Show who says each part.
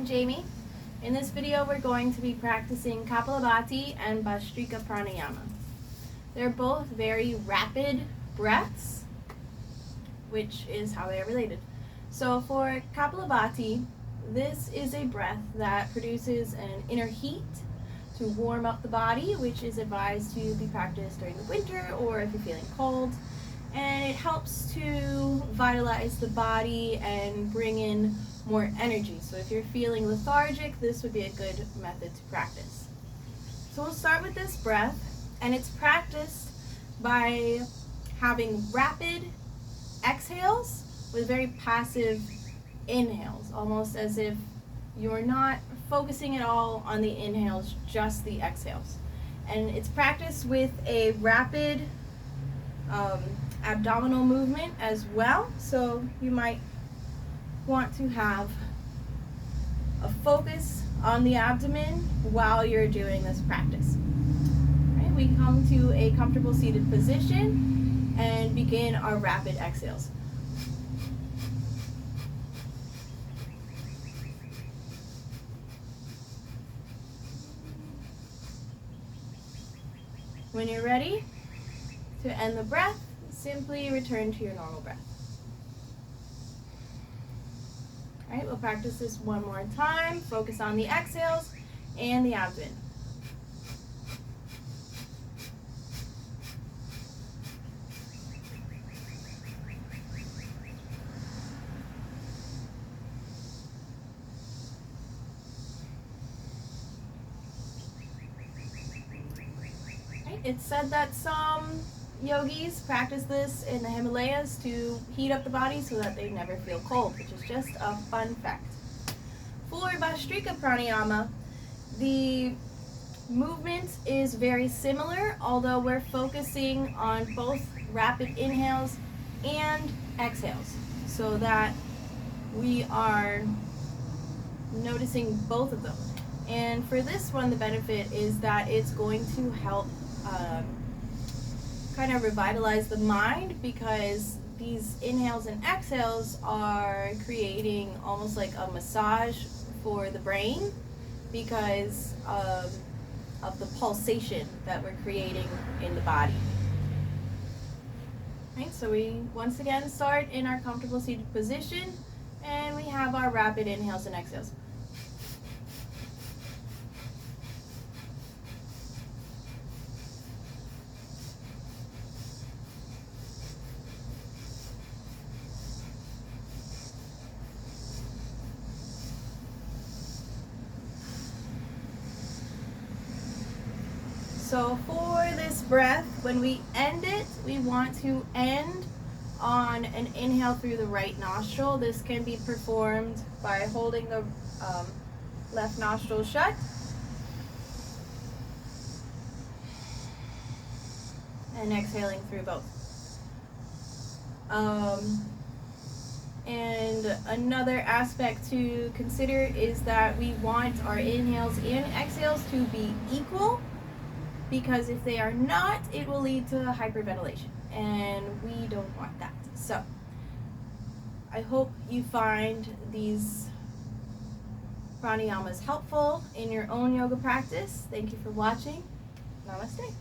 Speaker 1: Jamie. In this video we're going to be practicing Kapalabhati and Bhastrika Pranayama. They're both very rapid breaths, which is how they are related. So for Kapalabhati, this is a breath that produces an inner heat to warm up the body, which is advised to be practiced during the winter or if you're feeling cold. And it helps to vitalize the body and bring in more energy. So if you're feeling lethargic, this would be a good method to practice. So we'll start with this breath, and it's practiced by having rapid exhales with very passive inhales, almost as if you're not focusing at all on the inhales, just the exhales. And it's practiced with a rapid abdominal movement as well, so you might want to have a focus on the abdomen while you're doing this practice. Right, we come to a comfortable seated position and begin our rapid exhales. When you're ready to end the breath, simply return to your normal breath. All right, we'll practice this one more time. Focus on the exhales and the abdomen. Right, it's said that some yogis practice this in the Himalayas to heat up the body so that they never feel cold, which is just a fun fact. For Bhastrika Pranayama, the movement is very similar, although we're focusing on both rapid inhales and exhales so that we are noticing both of them. And for this one, the benefit is that it's going to help kind of revitalize the mind, because these inhales and exhales are creating almost like a massage for the brain because of the pulsation that we're creating in the body. Right, so we once again start in our comfortable seated position, and we have our rapid inhales and exhales. So for this breath, when we end it, we want to end on an inhale through the right nostril. This can be performed by holding the left nostril shut. And exhaling through both. And another aspect to consider is that we want our inhales and exhales to be equal, because if they are not, it will lead to hyperventilation, and we don't want that. So I hope you find these pranayamas helpful in your own yoga practice. Thank you for watching. Namaste.